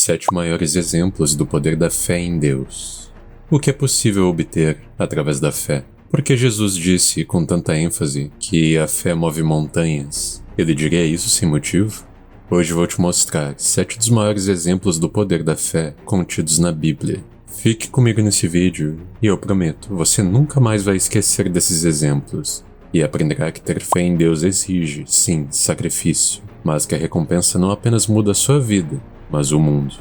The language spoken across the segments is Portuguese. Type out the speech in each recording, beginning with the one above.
7 maiores exemplos do poder da fé em Deus. O que é possível obter através da fé? Porque Jesus disse com tanta ênfase que a fé move montanhas. Ele diria isso sem motivo? Hoje vou te mostrar 7 dos maiores exemplos do poder da fé contidos na Bíblia. Fique comigo nesse vídeo e eu prometo, você nunca mais vai esquecer desses exemplos e aprenderá que ter fé em Deus exige, sim, sacrifício, mas que a recompensa não apenas muda a sua vida, mas o mundo.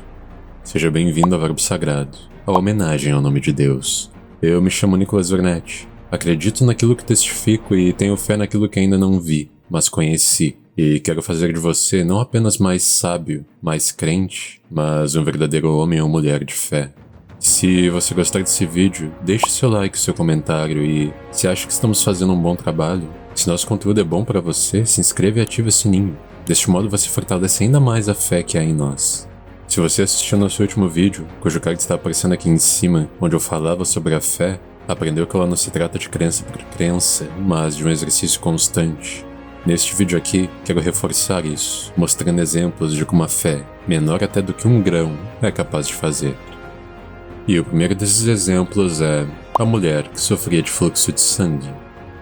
Seja bem-vindo ao Verbo Sagrado, a homenagem ao nome de Deus. Eu me chamo Nicolas Wernetti, acredito naquilo que testifico e tenho fé naquilo que ainda não vi, mas conheci. E quero fazer de você não apenas mais sábio, mais crente, mas um verdadeiro homem ou mulher de fé. Se você gostar desse vídeo, deixe seu like, seu comentário e, se acha que estamos fazendo um bom trabalho, se nosso conteúdo é bom para você, se inscreva e ative o sininho. Deste modo você fortalece ainda mais a fé que há em nós. Se você assistiu nosso último vídeo, cujo card está aparecendo aqui em cima, onde eu falava sobre a fé, aprendeu que ela não se trata de crença por crença, mas de um exercício constante. Neste vídeo aqui, quero reforçar isso, mostrando exemplos de como a fé, menor até do que um grão, é capaz de fazer. E o primeiro desses exemplos é a mulher que sofria de fluxo de sangue.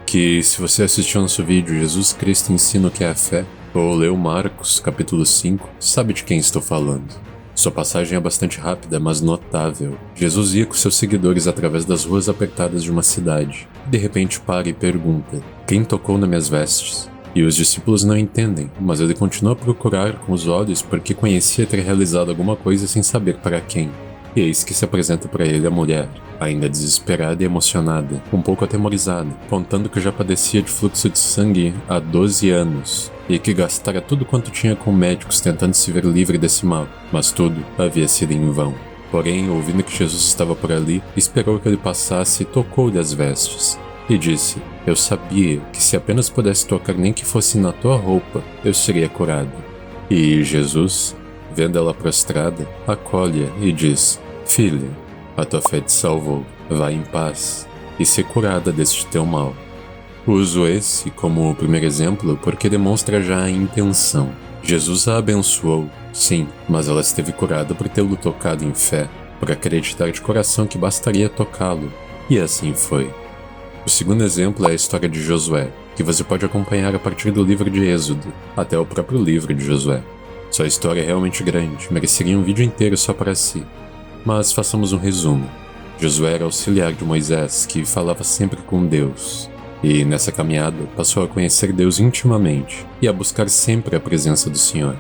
Que, se você assistiu nosso vídeo Jesus Cristo ensina o que é a fé, ou leu Marcos, capítulo 5, sabe de quem estou falando. Sua passagem é bastante rápida, mas notável. Jesus ia com seus seguidores através das ruas apertadas de uma cidade. De repente para e pergunta: quem tocou nas minhas vestes? E os discípulos não entendem, mas ele continua a procurar com os olhos porque conhecia ter realizado alguma coisa sem saber para quem. E eis que se apresenta para ele a mulher, ainda desesperada e emocionada, um pouco atemorizada, contando que já padecia de fluxo de sangue há 12 anos, e que gastara tudo quanto tinha com médicos tentando se ver livre desse mal, mas tudo havia sido em vão. Porém, ouvindo que Jesus estava por ali, esperou que ele passasse e tocou-lhe as vestes. E disse: eu sabia que se apenas pudesse tocar nem que fosse na tua roupa, eu seria curado. E Jesus, vendo ela prostrada, acolhe-a e diz: filha, a tua fé te salvou, vai em paz, e ser curada deste teu mal. Uso esse como o primeiro exemplo porque demonstra já a intenção. Jesus a abençoou, sim, mas ela esteve curada por tê-lo tocado em fé, por acreditar de coração que bastaria tocá-lo, e assim foi. O segundo exemplo é a história de Josué, que você pode acompanhar a partir do livro de Êxodo, até o próprio livro de Josué. Sua história é realmente grande, mereceria um vídeo inteiro só para si. Mas façamos um resumo. Josué era auxiliar de Moisés, que falava sempre com Deus. E nessa caminhada passou a conhecer Deus intimamente e a buscar sempre a presença do Senhor.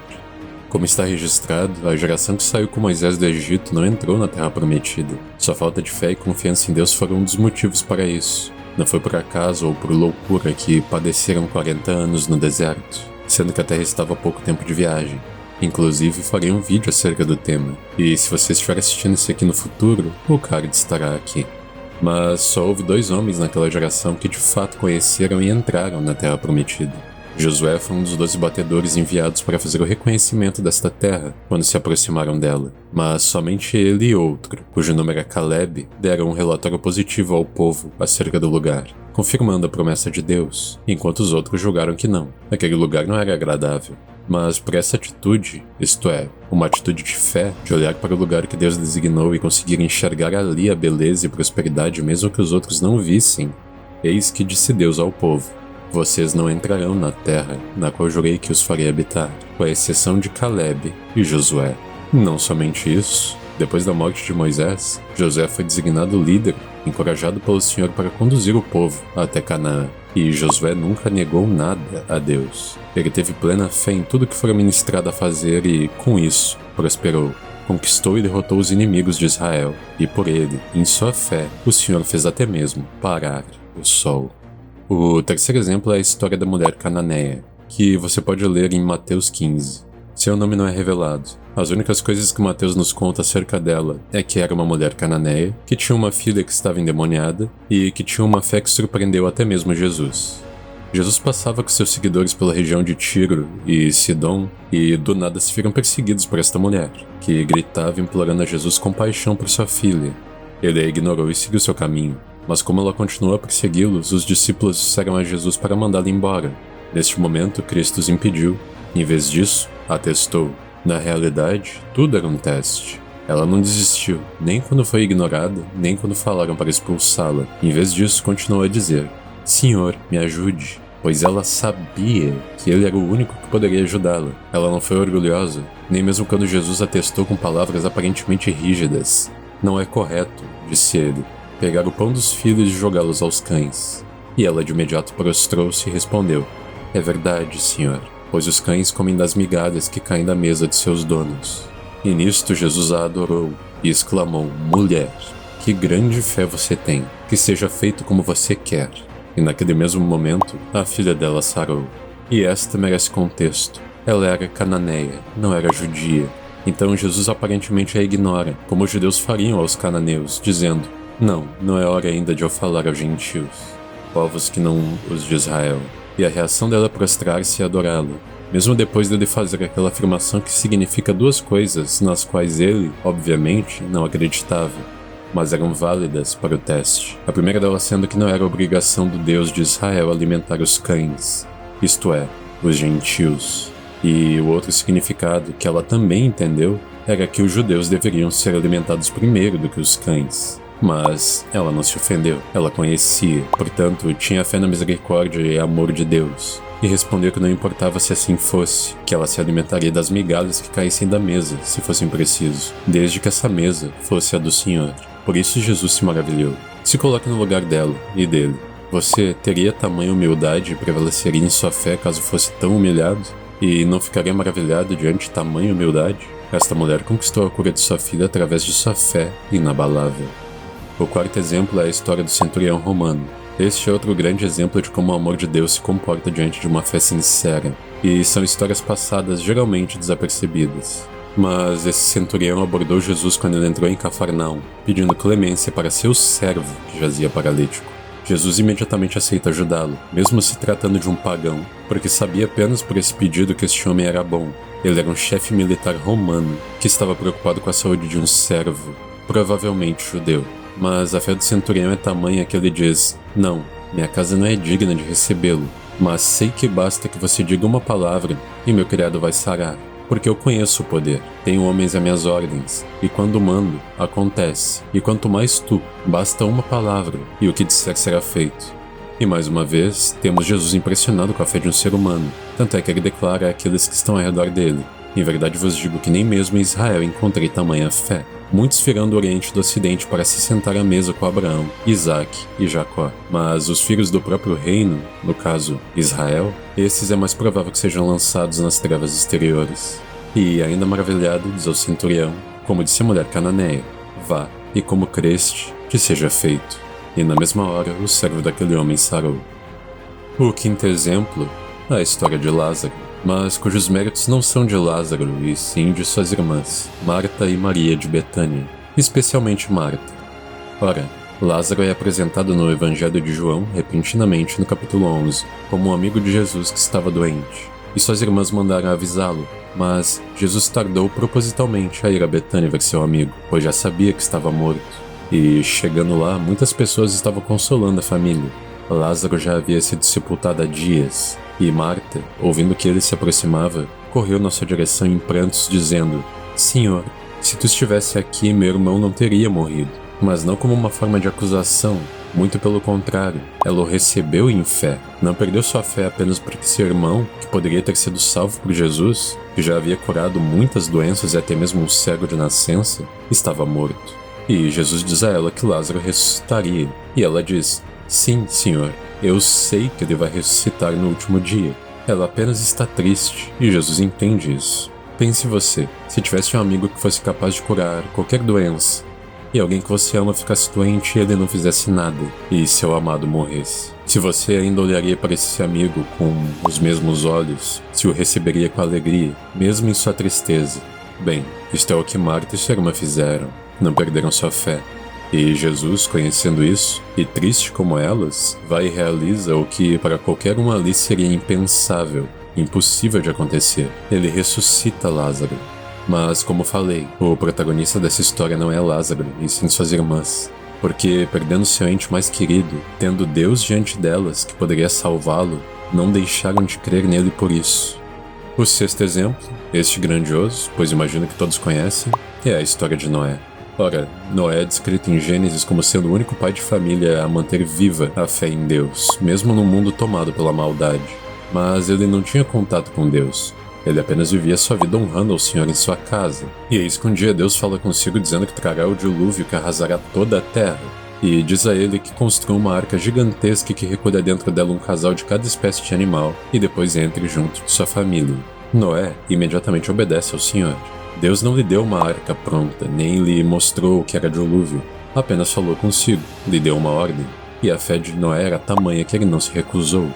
Como está registrado, a geração que saiu com Moisés do Egito não entrou na Terra Prometida. Sua falta de fé e confiança em Deus foram um dos motivos para isso. Não foi por acaso ou por loucura que padeceram 40 anos no deserto, sendo que a Terra estava a pouco tempo de viagem. Inclusive, farei um vídeo acerca do tema, e se você estiver assistindo isso aqui no futuro, o card estará aqui. Mas só houve 2 homens naquela geração que de fato conheceram e entraram na Terra Prometida. Josué foi um dos 12 batedores enviados para fazer o reconhecimento desta terra quando se aproximaram dela, mas somente ele e outro, cujo nome era Caleb, deram um relatório positivo ao povo acerca do lugar, confirmando a promessa de Deus, enquanto os outros julgaram que não, aquele lugar não era agradável. Mas por essa atitude, isto é, uma atitude de fé, de olhar para o lugar que Deus designou e conseguir enxergar ali a beleza e prosperidade mesmo que os outros não vissem, eis que disse Deus ao povo: vocês não entrarão na terra na qual jurei que os faria habitar, com a exceção de Caleb e Josué. Não somente isso, depois da morte de Moisés, Josué foi designado líder, encorajado pelo Senhor para conduzir o povo até Canaã. E Josué nunca negou nada a Deus. Ele teve plena fé em tudo que fora ministrado a fazer e, com isso, prosperou. Conquistou e derrotou os inimigos de Israel. E por ele, em sua fé, o Senhor fez até mesmo parar o sol. O terceiro exemplo é a história da mulher cananeia, que você pode ler em Mateus 15. Seu nome não é revelado. As únicas coisas que Mateus nos conta acerca dela é que era uma mulher cananeia, que tinha uma filha que estava endemoniada e que tinha uma fé que surpreendeu até mesmo Jesus. Jesus passava com seus seguidores pela região de Tiro e Sidom e do nada se viram perseguidos por esta mulher, que gritava implorando a Jesus compaixão por sua filha. Ele a ignorou e seguiu seu caminho, mas como ela continuou a persegui-los, os discípulos disseram a Jesus para mandá-la embora. Neste momento, Cristo os impediu. Em vez disso, atestou: Na realidade, tudo era um teste. Ela não desistiu, nem quando foi ignorada, nem quando falaram para expulsá-la. Em vez disso, continuou a dizer: Senhor, me ajude. Pois ela sabia que ele era o único que poderia ajudá-la. Ela não foi orgulhosa, nem mesmo quando Jesus a testou com palavras aparentemente rígidas. Não é correto, disse ele, pegar o pão dos filhos e jogá-los aos cães. E ela de imediato prostrou-se e respondeu: É verdade, Senhor, pois os cães comem das migalhas que caem da mesa de seus donos. E nisto Jesus a adorou e exclamou: Mulher, que grande fé você tem, que seja feito como você quer. E naquele mesmo momento, a filha dela sarou. E esta merece contexto. Ela era cananeia, não era judia. Então Jesus aparentemente a ignora, como os judeus fariam aos cananeus, dizendo: Não é hora ainda de eu falar aos gentios, povos que não os de Israel. E a reação dela é prostrar-se e adorá-lo, mesmo depois dele fazer aquela afirmação que significa duas coisas nas quais ele, obviamente, não acreditava, mas eram válidas para o teste. A primeira delas sendo que não era obrigação do Deus de Israel alimentar os cães, isto é, os gentios. E o outro significado que ela também entendeu era que os judeus deveriam ser alimentados primeiro do que os cães. Mas ela não se ofendeu, ela conhecia, portanto tinha fé na misericórdia e amor de Deus, e respondeu que não importava se assim fosse, que ela se alimentaria das migalhas que caíssem da mesa, se fosse preciso, desde que essa mesa fosse a do Senhor. Por isso Jesus se maravilhou. Se coloque no lugar dela e dele. Você teria tamanha humildade e prevaleceria em sua fé caso fosse tão humilhado? E não ficaria maravilhado diante de tamanha humildade? Esta mulher conquistou a cura de sua filha através de sua fé inabalável. O quarto exemplo é a história do centurião romano. Este é outro grande exemplo de como o amor de Deus se comporta diante de uma fé sincera, e são histórias passadas geralmente desapercebidas. Mas esse centurião abordou Jesus quando ele entrou em Cafarnaum, pedindo clemência para seu servo que jazia paralítico. Jesus imediatamente aceita ajudá-lo, mesmo se tratando de um pagão, porque sabia apenas por esse pedido que este homem era bom. Ele era um chefe militar romano que estava preocupado com a saúde de um servo, provavelmente judeu. Mas a fé do centurião é tamanha que ele diz: Não, minha casa não é digna de recebê-lo, mas sei que basta que você diga uma palavra e meu criado vai sarar, porque eu conheço o poder, tenho homens a minhas ordens, e quando mando, acontece, e quanto mais tu, basta uma palavra, e o que disser será feito. E mais uma vez, temos Jesus impressionado com a fé de um ser humano, tanto é que ele declara àqueles que estão ao redor dele: Em verdade vos digo que nem mesmo em Israel encontrei tamanha fé. Muitos virão do Oriente e do Ocidente para se sentar à mesa com Abraão, Isaque e Jacó. Mas os filhos do próprio reino, no caso Israel, esses é mais provável que sejam lançados nas trevas exteriores. E, ainda maravilhado, diz ao centurião, como disse a mulher cananeia: Vá, e como creste, te seja feito. E na mesma hora, o servo daquele homem sarou. O quinto exemplo, a história de Lázaro, mas cujos méritos não são de Lázaro, e sim de suas irmãs, Marta e Maria de Betânia, especialmente Marta. Ora, Lázaro é apresentado no Evangelho de João, repentinamente, no capítulo 11, como um amigo de Jesus que estava doente, e suas irmãs mandaram avisá-lo, mas Jesus tardou propositalmente a ir a Betânia ver seu amigo, pois já sabia que estava morto, e, chegando lá, muitas pessoas estavam consolando a família. Lázaro já havia sido sepultado há dias, e Marta, ouvindo que ele se aproximava, correu na sua direção em prantos, dizendo: Senhor, se tu estivesse aqui, meu irmão não teria morrido. Mas não como uma forma de acusação, muito pelo contrário, ela o recebeu em fé. Não perdeu sua fé apenas porque seu irmão, que poderia ter sido salvo por Jesus, que já havia curado muitas doenças e até mesmo um cego de nascença, estava morto. E Jesus diz a ela que Lázaro ressuscitaria, e ela diz: Sim, Senhor, eu sei que ele vai ressuscitar no último dia. Ela apenas está triste, e Jesus entende isso. Pense você, se tivesse um amigo que fosse capaz de curar qualquer doença, e alguém que você ama ficasse doente e ele não fizesse nada, e seu amado morresse. Se você ainda olharia para esse amigo com os mesmos olhos, se o receberia com alegria, mesmo em sua tristeza. Bem, isto é o que Marta e sua irmã fizeram, não perderam sua fé. E Jesus, conhecendo isso, e triste como elas, vai e realiza o que para qualquer uma ali seria impensável, impossível de acontecer. Ele ressuscita Lázaro. Mas, como falei, o protagonista dessa história não é Lázaro, e sim suas irmãs. Porque, perdendo seu ente mais querido, tendo Deus diante delas que poderia salvá-lo, não deixaram de crer nele por isso. O sexto exemplo Este grandioso, pois imagino que todos conhecem, é a história de Noé. Ora, Noé é descrito em Gênesis como sendo o único pai de família a manter viva a fé em Deus, mesmo num mundo tomado pela maldade. Mas ele não tinha contato com Deus. Ele apenas vivia sua vida honrando ao Senhor em sua casa. E eis que um dia Deus fala consigo dizendo que trará o dilúvio que arrasará toda a terra. E diz a ele que construa uma arca gigantesca que recolha dentro dela um casal de cada espécie de animal e depois entre junto de sua família. Noé imediatamente obedece ao Senhor. Deus não lhe deu uma arca pronta, nem lhe mostrou o que era dilúvio. Apenas falou consigo, lhe deu uma ordem. E a fé de Noé era tamanha que ele não se recusou.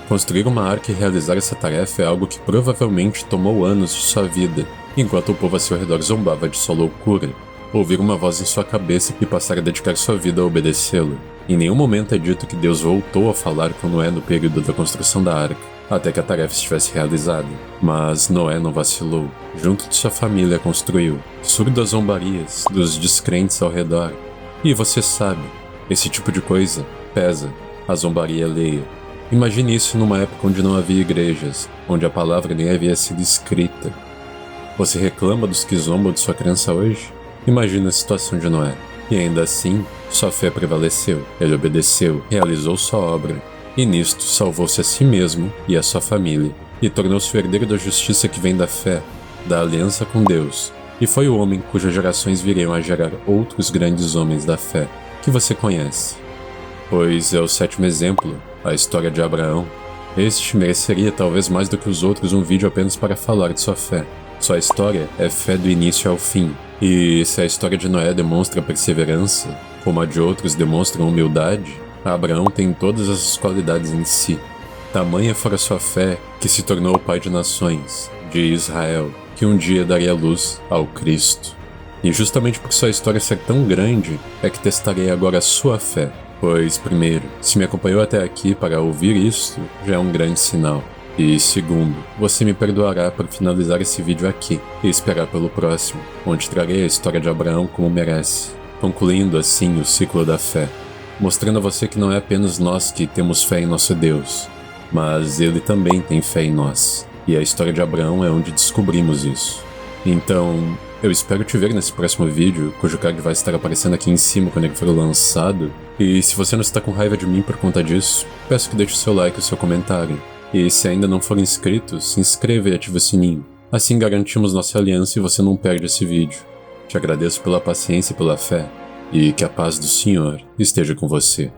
Construir uma arca e realizar essa tarefa é algo que provavelmente tomou anos de sua vida, enquanto o povo a seu redor zombava de sua loucura. Ouvir uma voz em sua cabeça e passar a dedicar sua vida a obedecê-lo. Em nenhum momento é dito que Deus voltou a falar com Noé no período da construção da arca, até que a tarefa estivesse realizada. Mas Noé não vacilou. Junto de sua família construiu, surdo às zombarias dos descrentes ao redor. E você sabe, esse tipo de coisa pesa, a zombaria alheia. Imagine isso numa época onde não havia igrejas, onde a palavra nem havia sido escrita. Você reclama dos que zombam de sua crença hoje? Imagina a situação de Noé. E ainda assim, sua fé prevaleceu. Ele obedeceu, realizou sua obra. E nisto salvou-se a si mesmo e a sua família. E tornou-se o herdeiro da justiça que vem da fé, da aliança com Deus. E foi o homem cujas gerações viriam a gerar outros grandes homens da fé, que você conhece. Pois é o 7º exemplo, a história de Abraão. Este mereceria talvez mais do que os outros um vídeo apenas para falar de sua fé. Sua história é fé do início ao fim. E se a história de Noé demonstra perseverança, como a de outros demonstra humildade, Abraão tem todas essas qualidades em si. Tamanha fora sua fé que se tornou o pai de nações, de Israel, que um dia daria luz ao Cristo. E justamente por sua história ser tão grande, é que testarei agora a sua fé. Pois, primeiro, se me acompanhou até aqui para ouvir isto, já é um grande sinal. E segundo, você me perdoará por finalizar esse vídeo aqui e esperar pelo próximo, onde trarei a história de Abraão como merece, concluindo assim o ciclo da fé, mostrando a você que não é apenas nós que temos fé em nosso Deus, mas Ele também tem fé em nós, e a história de Abraão é onde descobrimos isso. Então, eu espero te ver nesse próximo vídeo, cujo card vai estar aparecendo aqui em cima quando ele for lançado, e se você não está com raiva de mim por conta disso, peço que deixe o seu like e o seu comentário. E se ainda não for inscrito, se inscreva e ative o sininho. Assim garantimos nossa aliança e você não perde esse vídeo. Te agradeço pela paciência e pela fé, e que a paz do Senhor esteja com você.